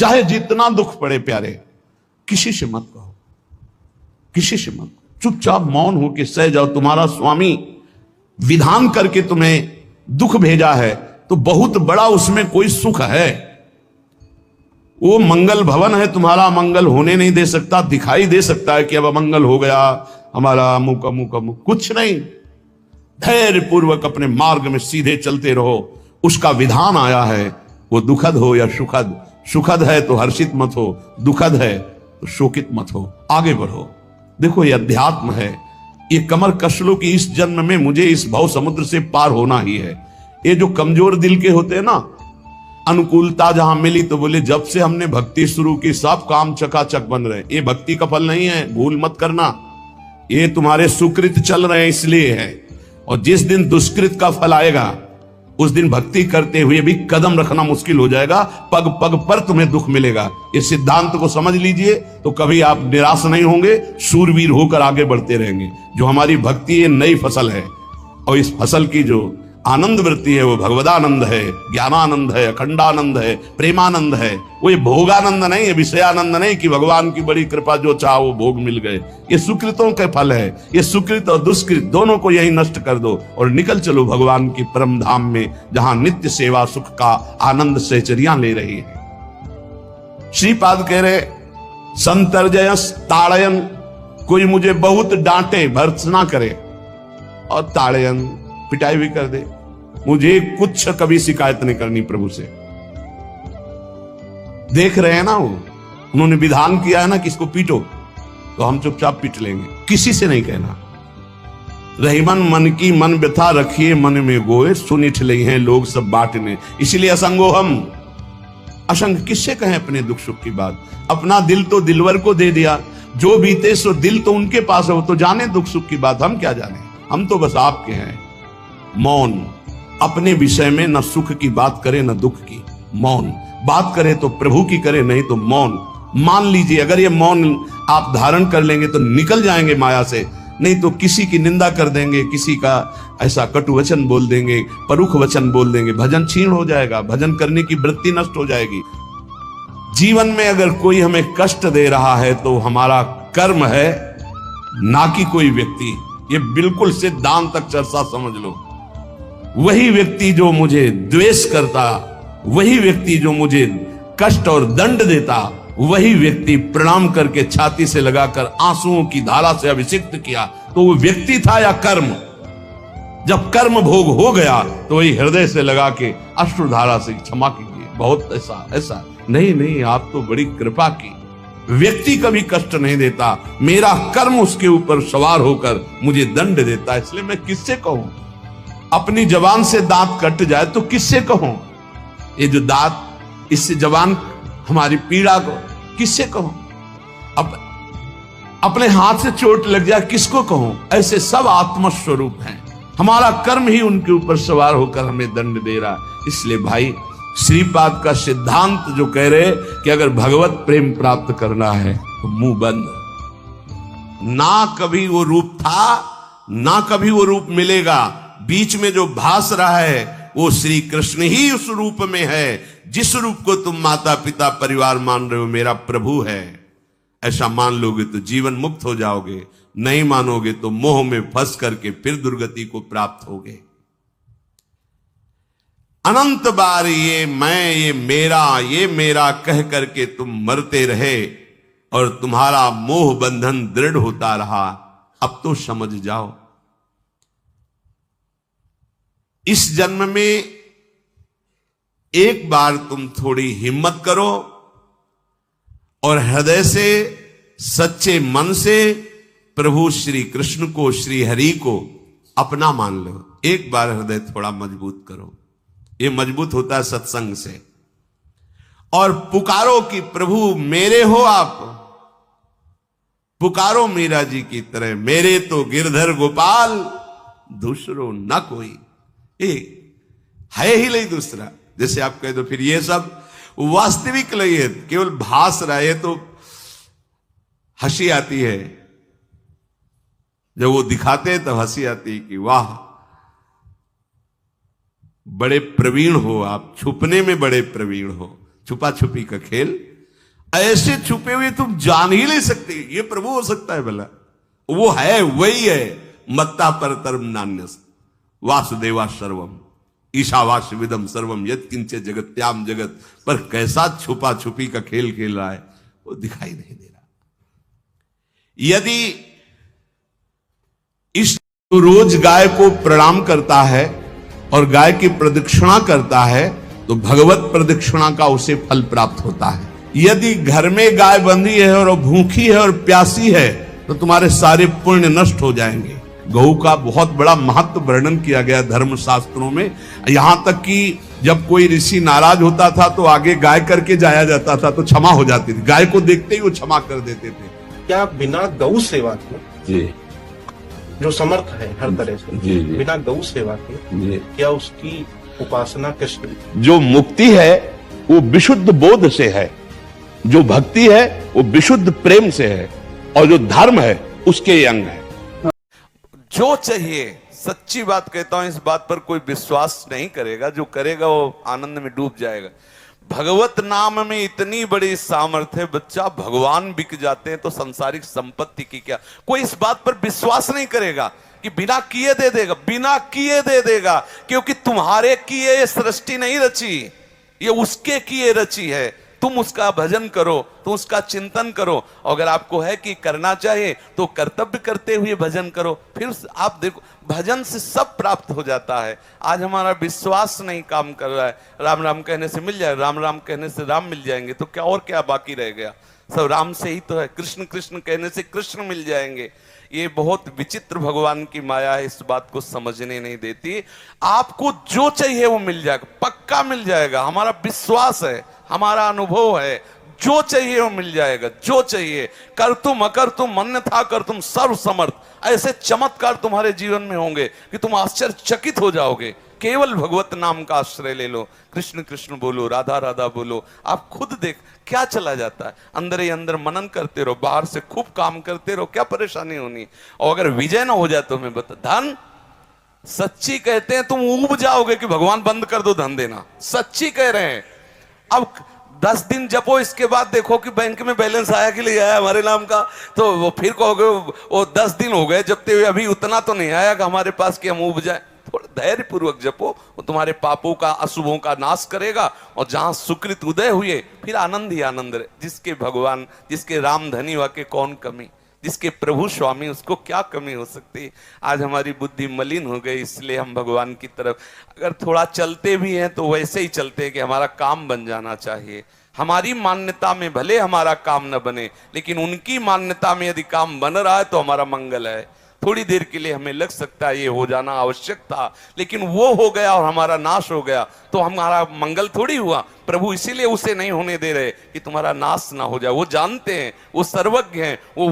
चाहे जितना दुख पड़े प्यारे, किसी से मत कहो, किसी से मत, चुपचाप मौन होकर सह जाओ। तुम्हारा स्वामी विधान करके तुम्हें दुख भेजा है तो बहुत बड़ा उसमें कोई सुख है। वो मंगल भवन है, तुम्हारा मंगल होने नहीं दे सकता। दिखाई दे सकता है कि अब अमंगल हो गया हमारा, अमुक अमुक अमुक, कुछ नहीं। धैर्य पूर्वक अपने मार्ग में सीधे चलते रहो। उसका विधान आया है, वो दुखद हो या सुखद, सुखद है तो हर्षित मत हो, दुखद है तो शोकित मत हो, आगे बढ़ो। देखो ये अध्यात्म है, ये कमर कस लो कि इस जन्म में मुझे इस भव समुद्र से पार होना ही है। ये जो कमजोर दिल के होते हैं ना, अनुकूलता जहां मिली तो बोले जब से हमने भक्ति शुरू की सब काम चकाचक बन रहे। ये भक्ति का फल नहीं है, भूल मत करना। ये तुम्हारे सुकृत चल रहे हैं इसलिए है। और जिस दिन दुष्कृत का फल आएगा उस दिन भक्ति करते हुए भी कदम रखना मुश्किल हो जाएगा, पग पग पर तुम्हें दुख मिलेगा। इस सिद्धांत को समझ लीजिए तो कभी आप निराश नहीं होंगे, शूरवीर होकर आगे बढ़ते रहेंगे। जो हमारी भक्ति ये नई फसल है और इस फसल की जो आनंद वृत्ति है वो भगवदानंद है, ज्ञानानंद है, अखंडानंद है, प्रेमानंद है। वो ये भोगानंद नहीं है, विषयानंद नहीं कि भगवान की बड़ी कृपा जो चाह वो भोग मिल गए। ये सुकृतों के फल है। ये सुकृत और दुष्कृत दोनों को यही नष्ट कर दो और निकल चलो भगवान की परम धाम में, जहां नित्य सेवा सुख का आनंद सहचरियां ले रही है। श्रीपाद कह रहे संतर्जयस ताड़यन, कोई मुझे बहुत डांटे भर्त्सना करे और ताड़यन पिटाई भी कर दे, मुझे कुछ कभी शिकायत नहीं करनी प्रभु से। देख रहे हैं ना, वो उन्होंने विधान किया है ना कि इसको पीटो, तो हम चुपचाप पीट लेंगे, किसी से नहीं कहना। रहीमन मन की मन व्यथा रखिए मन में गोए, सुनिठ ले हैं लोग सब बांटने। इसलिए असंगो हम, असंग किससे कहें अपने दुख सुख की बात। अपना दिल तो दिलवर को दे दिया, जो बीते सो दिल तो उनके पास है, वो तो जाने दुख सुख की बात, हम क्या जाने। हम तो बस आपके हैं। मौन, अपने विषय में न सुख की बात करे न दुख की। मौन बात करे तो प्रभु की करे, नहीं तो मौन। मान लीजिए अगर ये मौन आप धारण कर लेंगे तो निकल जाएंगे माया से, नहीं तो किसी की निंदा कर देंगे, किसी का ऐसा कटु वचन बोल देंगे, परुख वचन बोल देंगे, भजन क्षीण हो जाएगा, भजन करने की वृत्ति नष्ट हो जाएगी। जीवन में अगर कोई हमें कष्ट दे रहा है तो हमारा कर्म है, ना कि कोई व्यक्ति। ये बिल्कुल सिद्धांत तक चर्चा समझ लो। वही व्यक्ति जो मुझे द्वेष करता, वही व्यक्ति जो मुझे कष्ट और दंड देता, वही व्यक्ति प्रणाम करके छाती से लगाकर आंसुओं की धारा से अभिषिक्त किया, तो वो व्यक्ति था या कर्म। जब कर्म भोग हो गया तो वही हृदय से लगा के अश्रुधारा से क्षमा कीजिए, बहुत ऐसा ऐसा नहीं नहीं, आप तो बड़ी कृपा की। व्यक्ति कभी कष्ट नहीं देता, मेरा कर्म उसके ऊपर सवार होकर मुझे दंड देता, इसलिए मैं किससे कहूं। अपनी जबान से दांत कट जाए तो किससे कहूं। ये जो दांत, इससे जबान हमारी पीड़ा को किससे कहूं। अपने हाथ से चोट लग जाए किसको कहूं। ऐसे सब आत्मस्वरूप हैं, हमारा कर्म ही उनके ऊपर सवार होकर हमें दंड दे रहा। इसलिए भाई श्रीपाद का सिद्धांत जो कह रहे कि अगर भगवत प्रेम प्राप्त करना है तो मुंह बंद। ना कभी वो रूप था, ना कभी वो रूप मिलेगा। बीच में जो भास रहा है वो श्री कृष्ण ही उस रूप में है। जिस रूप को तुम माता पिता परिवार मान रहे हो मेरा प्रभु है, ऐसा मान लोगे तो जीवन मुक्त हो जाओगे। नहीं मानोगे तो मोह में फंस करके फिर दुर्गति को प्राप्त होगे। अनंत बार ये मैं, ये मेरा कह करके तुम मरते रहे और तुम्हारा मोह बंधन दृढ़ होता रहा। अब तो समझ जाओ, इस जन्म में एक बार तुम थोड़ी हिम्मत करो और हृदय से, सच्चे मन से प्रभु श्री कृष्ण को, श्री हरि को अपना मान लो। एक बार हृदय थोड़ा मजबूत करो। ये मजबूत होता है सत्संग से। और पुकारो कि प्रभु मेरे हो आप, पुकारो मीरा जी की तरह, मेरे तो गिरधर गोपाल दूसरो न कोई। है ही नहीं दूसरा। जैसे आप कह दो फिर ये सब वास्तविक नहीं है, केवल भास रहा है। तो हंसी आती है जब वो दिखाते हैं, तब हंसी आती है कि वाह बड़े प्रवीण हो आप, छुपने में बड़े प्रवीण हो। छुपा छुपी का खेल ऐसे छुपे हुए तुम जान ही नहीं सकते ये प्रभु हो सकता है भला। वो है, वही है। मत्ता पर तरम नान्यस वासुदेवा सर्वम ईशावास्य विदम सर्वम यत् किंचे जगत्याम जगत। पर कैसा छुपा छुपी का खेल खेल रहा है वो दिखाई नहीं दे रहा। यदि इस रोज गाय को प्रणाम करता है और गाय की प्रदक्षिणा करता है तो भगवत प्रदक्षिणा का उसे फल प्राप्त होता है। यदि घर में गाय बंधी है और भूखी है और प्यासी है तो तुम्हारे सारे पुण्य नष्ट हो जाएंगे। गौ का बहुत बड़ा महत्व वर्णन किया गया धर्म शास्त्रों में। यहां तक कि जब कोई ऋषि नाराज होता था तो आगे गाय करके जाया जाता था तो क्षमा हो जाती थी। गाय को देखते ही वो क्षमा कर देते थे। क्या बिना गौ सेवा के जी जो समर्थ है हर तरह से जी बिना गौ सेवा के जी क्या उसकी उपासना कैसे? जो मुक्ति है वो विशुद्ध बोध से है, जो भक्ति है वो विशुद्ध प्रेम से है, और जो धर्म है उसके अंग है। जो चाहिए, सच्ची बात कहता हूं, इस बात पर कोई विश्वास नहीं करेगा। जो करेगा वो आनंद में डूब जाएगा। भगवत नाम में इतनी बड़ी सामर्थ्य, बच्चा भगवान बिक जाते हैं तो संसारिक संपत्ति की क्या। कोई इस बात पर विश्वास नहीं करेगा कि बिना किए दे देगा, बिना किए दे देगा, क्योंकि तुम्हारे किए ये सृष्टि नहीं रची, ये उसके किए रची है। तुम उसका भजन करो, तुम उसका चिंतन करो। अगर आपको है कि करना चाहिए तो कर्तव्य करते हुए भजन करो। फिर आप देखो भजन से सब प्राप्त हो जाता है। आज हमारा विश्वास नहीं काम कर रहा है। राम राम कहने से मिल जाए, राम राम कहने से राम मिल जाएंगे तो क्या और क्या बाकी रह गया। सब राम से ही तो है। कृष्ण कृष्ण कहने से कृष्ण मिल जाएंगे। ये बहुत विचित्र भगवान की माया है, इस बात को समझने नहीं देती। आपको जो चाहिए वो मिल जाएगा, पक्का मिल जाएगा। हमारा विश्वास है, हमारा अनुभव है। जो चाहिए वो मिल जाएगा, जो चाहिए। कर तुम अकर तुम अन्यथा कर तुम सर्व समर्थ। ऐसे चमत्कार तुम्हारे जीवन में होंगे कि तुम आश्चर्यचकित हो जाओगे। केवल भगवत नाम का आश्रय ले लो, कृष्ण कृष्ण बोलो, राधा राधा बोलो। आप खुद देख क्या चला जाता है। अंदर ही अंदर मनन करते रहो, बाहर से खूब काम करते रहो, क्या परेशानी होनी। और अगर विजय ना हो जाए तो मैं बता, धन सच्ची कहते हैं तुम ऊब जाओगे कि भगवान बंद कर दो धन देना। सच्ची कह रहे हैं। अब 10 दिन जपो, इसके बाद देखो कि बैंक में बैलेंस आया कि नहीं आया हमारे नाम का, तो वो फिर कहोगे वो 10 दिन हो गए जपते हुए, अभी उतना तो नहीं आया कि हमारे पास कि हम ऊब जाए। थोड़ा धैर्य पूर्वक जपो, वो तुम्हारे पापों का, अशुभों का नाश करेगा। और जहां सुकृत उदय हुए फिर आनंद ही आनंद रहे। जिसके भगवान, जिसके राम धनी वाके कौन कमी, जिसके प्रभु स्वामी उसको क्या कमी हो सकती है। आज हमारी बुद्धि मलिन हो गई, इसलिए हम भगवान की तरफ अगर थोड़ा चलते भी हैं तो वैसे ही चलते हैं कि हमारा काम बन जाना चाहिए। हमारी मान्यता में भले हमारा काम न बने, लेकिन उनकी मान्यता में यदि काम बन रहा है तो हमारा मंगल है। थोड़ी देर के लिए हमें लग सकता है ये हो जाना आवश्यक था, लेकिन वो हो गया और हमारा नाश हो गया तो हमारा मंगल थोड़ी हुआ। प्रभु इसीलिए उसे नहीं होने दे रहे कि तुम्हारा नाश ना हो जाए। वो जानते हैं, वो सर्वज्ञ हैं, वो